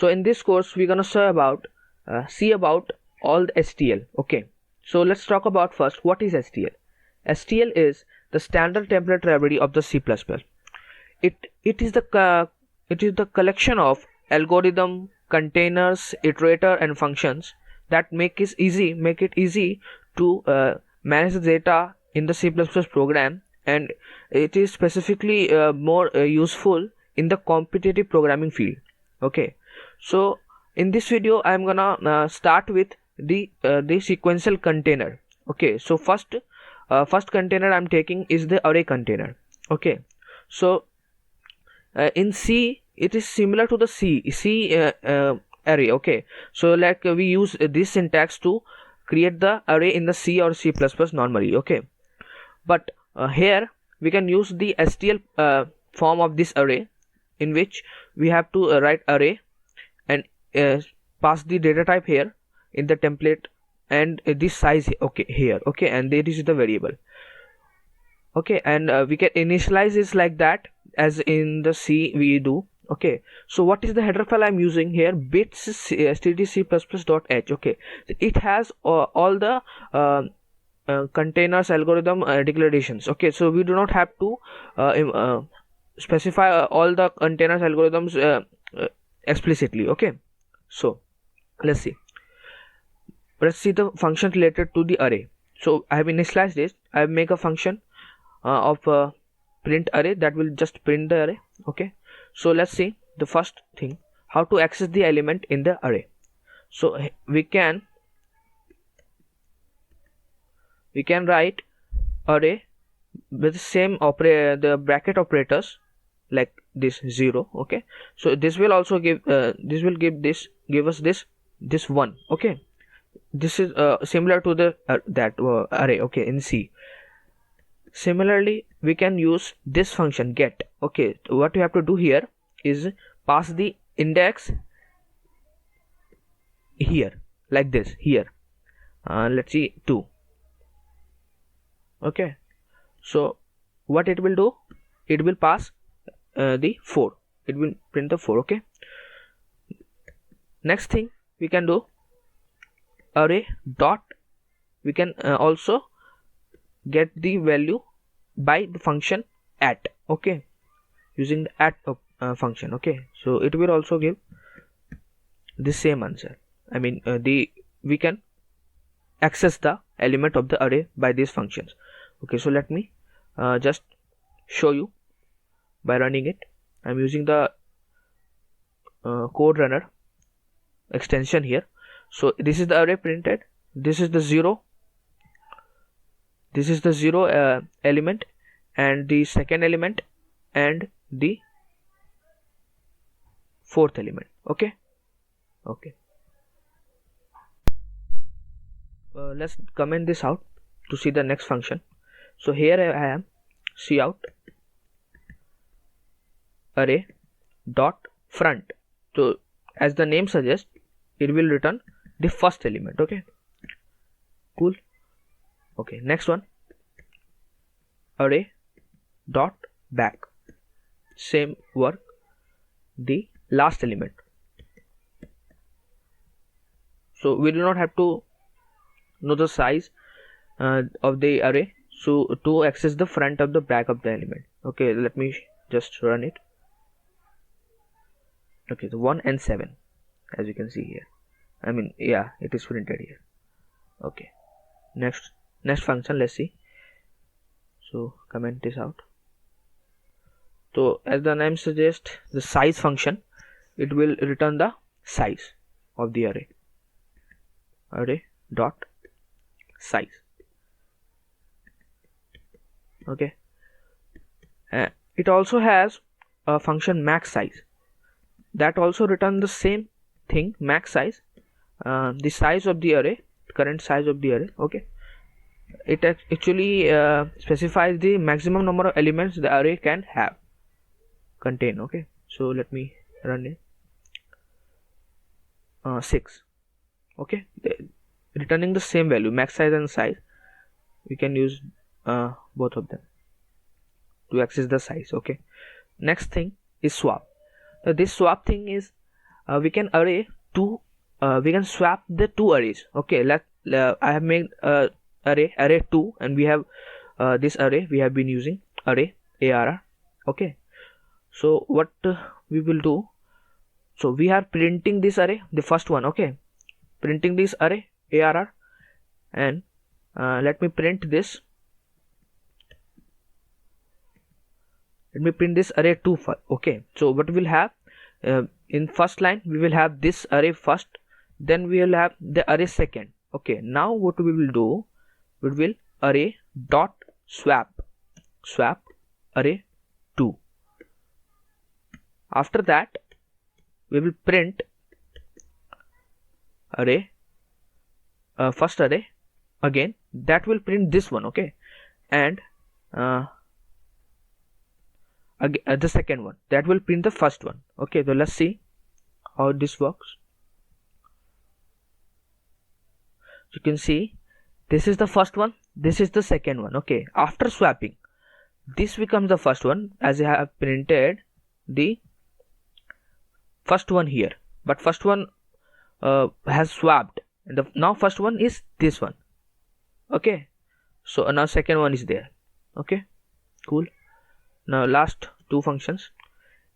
So in this course we're gonna see about all the STL. Okay, so let's talk about first what is STL. STL is the standard template library of the C++. It is the collection of algorithm, containers, iterator, and functions that make it easy to manage the data in the C++ program, and it is specifically more useful in the competitive programming field. Okay, so in this video I'm gonna start with the sequential container. Okay, so first container I'm taking is the array container. Okay, so in C it is similar to the C array. Okay, so like we use this syntax to create the array in the C or C++ normally. Okay, but here we can use the STL form of this array, in which we have to write array and pass the data type here in the template, and this size here. Okay, and this is the variable. Okay, and we can initialize this like that as in the C we do. Okay, so what is the header file I'm using here? Bits stdc++.h. okay, it has all the containers, algorithm, declarations. Okay, so we do not have to specify all the containers, algorithms explicitly. Okay, so let's see the function related to the array. So I have initialized this. I have make a function of print array that will just print the array. Okay, so let's see the first thing, how to access the element in the array. So we can write array with the same the bracket operators like this 0. Okay, so this will also give give us this 1. Okay, this is similar to the array. Okay, in C. Similarly we can use this function get. Okay, what you have to do here is pass the index here like this here. Let's see 2. Okay, so what it will do, it will pass the 4, it will print the 4. Okay, next thing we can do array dot, we can also get the value by the function at. Okay, using the at function. Okay, so it will also give the same answer. I mean we can access the element of the array by these functions. Okay, so let me just show you by running it. I'm using the code runner extension here. So this is the array printed, this is the 0, this is the 0 element, and the second element, and the fourth element. Okay, let's comment this out to see the next function. So here I am cout array dot front. So as the name suggests, it will return the first element. Okay, cool. Okay, next one array dot back, same work, the last element. So we do not have to know the size of the array, so to access the front of the back of the element. Okay, let me just run it. Okay, the 1 and 7, as you can see here. I mean, yeah, it is printed here. Okay, next function, let's see. So comment this out. So as the name suggests, the size function, it will return the size of the array dot size. Okay, it also has a function max size that also return the same thing, max size, the size of the array, current size of the array. Okay, it actually specifies the maximum number of elements the array can contain. Okay, so let me run it. 6. Okay, returning the same value, max size and size. We can use both of them to access the size. Okay, next thing is swap. This swap thing is we can array two we can swap the two arrays. Okay, I have made array 2, and we have this array we have been using, array arr. Okay, so what we will do, so we are printing this array, the first one. Okay, printing this array arr, and let me print this. Let me print this array 2 first. Okay, so what we will have in first line, we will have this array first, then we will have the array second. Okay, now what we will do, we will array dot swap array 2. After that we will print array first array again, that will print this one. Okay, and again, the second one, that will print the first one. Okay, so let's see how this works. You can see this is the first one, this is the second one. Okay, after swapping, this becomes the first one, as I have printed the first one here, but first one has swapped, and now first one is this one. Okay, so now second one is there. Okay, cool. Now last two functions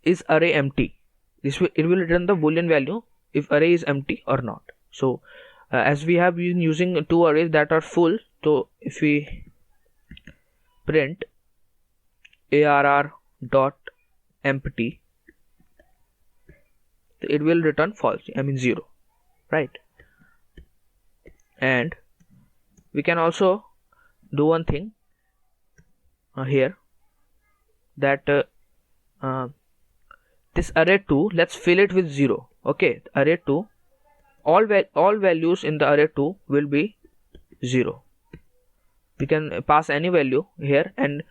is array empty. It will return the boolean value if array is empty or not. So as we have been using two arrays that are full, so if we print arr dot empty, it will return false, I mean 0, right? And we can also do one thing here, that this array 2, let's fill it with 0. Okay, array 2, all values in the array 2 will be 0. We can pass any value here, and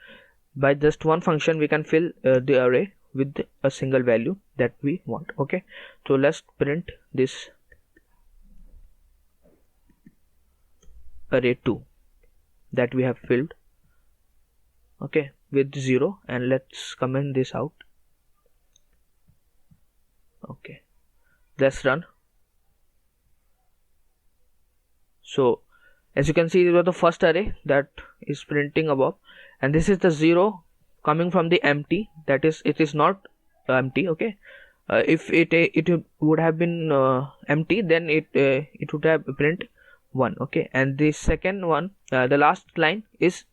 by just one function we can fill the array with a single value that we want. Okay, so let's print this array 2 that we have filled, okay, with 0, and let's comment this out. Okay, let's run. So as you can see, this was the first array that is printing above, and this is the 0 coming from the empty, that is, it is not empty. Okay, if it would have been empty, then it would have print 1. Okay, and the second one, the last line is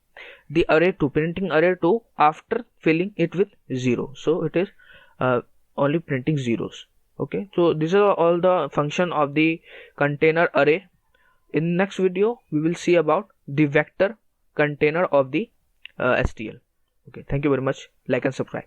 the array 2, printing array 2 after filling it with 0, so it is only printing zeros. Okay, so these are all the function of the container array. In next video we will see about the vector container of the STL. Okay, thank you very much. Like and subscribe.